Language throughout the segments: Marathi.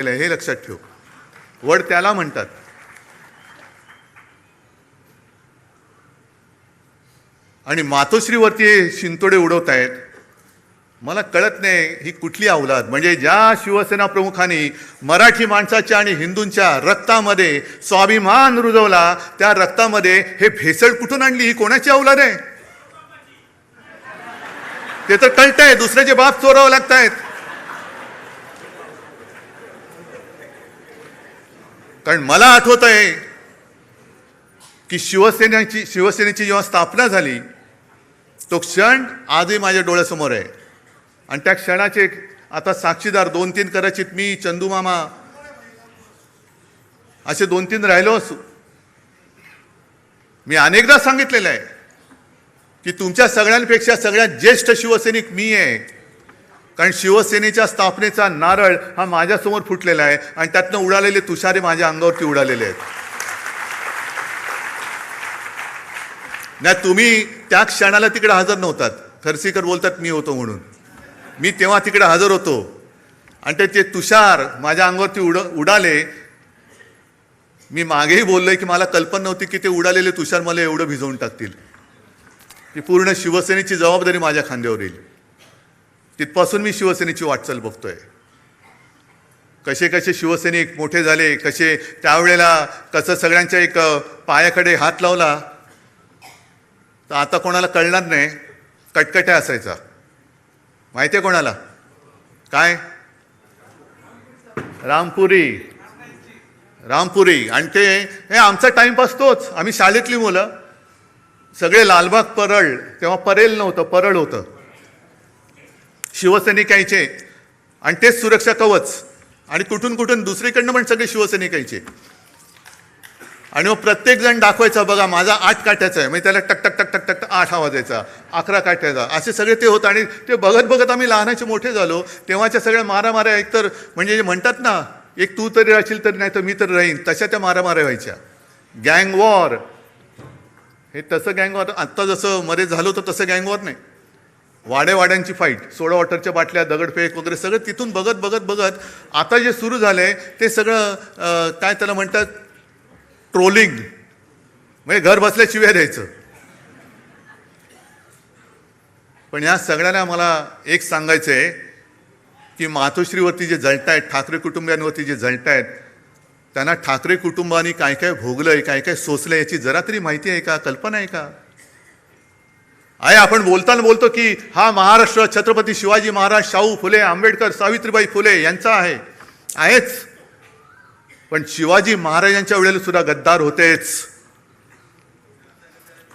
हे लक्षात ठेव. वड त्याला म्हणतात. आणि मातोश्रीवरती शिंतोडे उडवत आहेत. मला कळत नाही ही कुठली अवलाद. म्हणजे ज्या शिवसेना प्रमुखांनी मराठी माणसाच्या आणि हिंदूंच्या रक्तामध्ये स्वाभिमान रुजवला, त्या रक्तामध्ये हे भेसळ कुठून आणली? ही कोणाची अवलाद आहे? ते तर कळतंय, दुसऱ्याचे बाप चोरावं लागतायत. कारण मला आठवत आहे की शिवसेनेची जेव्हा स्थापना झाली तो क्षण आजही माझ्या डोळ्यासमोर आहे. आणि त्या क्षणाचे आता साक्षीदार 2-3 कदाचित मी, चंदू मामा असे 2-3 राहिलो असू. मी अनेकदा सांगितलेलं आहे की तुमच्या सगळ्यांपेक्षा सगळ्यात ज्येष्ठ शिवसैनिक मी आहे. कारण शिवसेनेच्या स्थापनेचा नारळ हा माझ्यासमोर फुटलेला आहे आणि त्यातनं उडालेले तुषारे माझ्या अंगावरती उडालेले आहेत. नाही, तुम्ही त्या क्षणाला तिकडे हजर नव्हतात. खरसीकर बोलतात मी होतो म्हणून. मी तेव्हा तिकडे हजर होतो आणि ते तुषार माझ्या अंगावरती उडाले. मी मागेही बोललोय की मला कल्पना नव्हती की ते उडालेले तुषार मला एवढं भिजवून टाकतील. की पूर्ण शिवसेनेची जबाबदारी माझ्या खांद्यावर येईल. तिथपासून मी शिवसेनेची वाटचाल बघतोय. कसे कसे शिवसैनिक मोठे झाले, कसे त्यावेळेला कसं सगळ्यांच्या एक पायाकडे हात लावला तर आता कोणाला कळणार नाही. कटकट्या असायचा. माहिती आहे कोणाला? काय? रामपुरी. आणि ते हे आमचा टाइमपास तोच. आम्ही शाळेतली मुलं सगळे लालबाग परळ, तेव्हा परेल नव्हतं, परळ होतं. शिवसैनिक यायचे आणि तेच सुरक्षा कवच. आणि कुठून कुठून दुसरीकडनं पण सगळे शिवसैनिक यायचे. आणि मग प्रत्येक जण दाखवायचा, बघा माझा 8 काठ्याचा आहे. म्हणजे त्याला टक टक टक टक टक 8 आवाज यायचा, 11 काठ्याचा, असे सगळे ते होतं. आणि ते बघत बघत आम्ही लहानाचे मोठे झालो. तेव्हाच्या सगळ्या मारामाऱ्या एकतर म्हणजे म्हणतात ना, एक तू तरी राहशील तर नाही तर मी तर राहीन, तशा त्या मारामाऱ्या व्हायच्या. गँग वॉर, हे तसं गँग वॉर आत्ता जसं मध्ये झालं होतं तसं गँग वॉर नाही. वाड्यांची फाईट, सोडा वॉटरच्या बाटल्या, दगडफेक वगैरे सगळं तिथून बघत बघत बघत आता जे सुरू झालंय ते सगळं काय त्याला म्हणतात, ट्रोलिंग. म्हणजे घर बसल्या शिव्या द्यायचं. पण या सगळ्यांना मला एक सांगायचं आहे की मातोश्रीवरती जे जळतायत, ठाकरे कुटुंबियांवरती जे जळतायत, त्यांना ठाकरे कुटुंबानी काय काय भोगलंय, काय काय सोसलंय याची जरा तरी माहिती आहे का? कल्पना आहे का? आहे. आपण बोलताना बोलतो की हा महाराष्ट्र छत्रपती शिवाजी महाराज, शाहू फुले, आंबेडकर, सावित्रीबाई फुले यांचा आहेच. पण शिवाजी महाराजांच्या वेळेला सुद्धा गद्दार होतेच.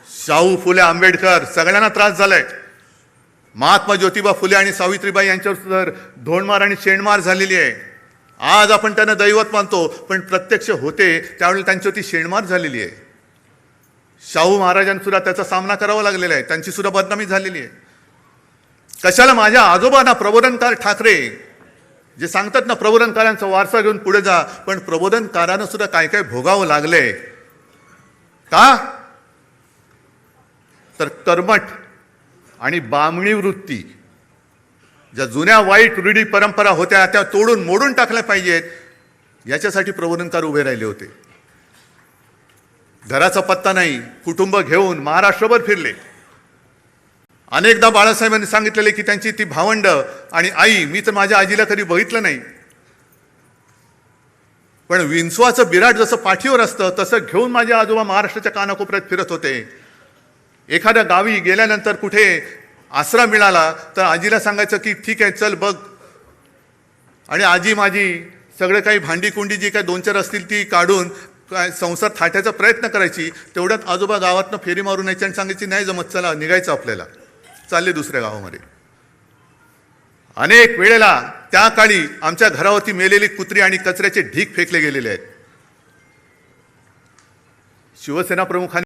शाहू फुले, आंबेडकर सगळ्यांना त्रास झालाय. महात्मा ज्योतिबा फुले आणि सावित्रीबाई यांच्यावर सुद्धा धोंडमार आणि शेणमार झालेली आहे. आज आपण त्यांना दैवत मानतो, पण प्रत्यक्ष होते त्यावेळेला त्यांच्यावरती शेणमार झालेली आहे. शाहू महाराजांना सुद्धा त्याचा सामना करावा लागलेला आहे. त्यांची सुद्धा बदनामी झालेली आहे. कशाला? माझ्या आजोबांना प्रबोधनकार ठाकरे जे सांगतात ना, प्रबोधनकारांचा वारसा घेऊन पुढे जा. पण प्रबोधनकारांना सुद्धा काय काय भोगावं लागलंय. का? तर कर्मठ आणि बामणी वृत्ती, ज्या जुन्या वाईट रूढी परंपरा होत्या त्या तोडून मोडून टाकल्या पाहिजेत, याच्यासाठी प्रबोधनकार उभे राहिले होते. घराचा पत्ता नाही, कुटुंब घेऊन महाराष्ट्रभर फिरले. अनेकदा बाळासाहेबांनी सांगितलेले की त्यांची ती भावंड आणि आई, मी तर माझ्या आजीला कधी बघितलं नाही. पण विंचवाचं बिराट जसं पाठीवर असतं तसं घेऊन माझे आजोबा महाराष्ट्राच्या कानाकोपऱ्यात फिरत होते. एखाद्या गावी गेल्यानंतर कुठे आसरा मिळाला तर आजीला सांगायचं की ठीक आहे चल बघ. आणि आजी माझी सगळं काही भांडी कुंडी जी काही 2-4 असतील ती काढून संसार थाटायचा प्रयत्न करायची. तेवढ्यात आजोबा गावातनं फेरी मारून यायची आणि सांगायची नाही जमत, चला निघायचं आपल्याला, चालले दुसऱ्या गावामध्ये. अनेक वेळेला त्या काळी आमच्या घरावरती मेलेली कुत्री आणि कचऱ्याचे ढीग फेकले गेलेले आहेत. शिवसेना प्रमुखांनी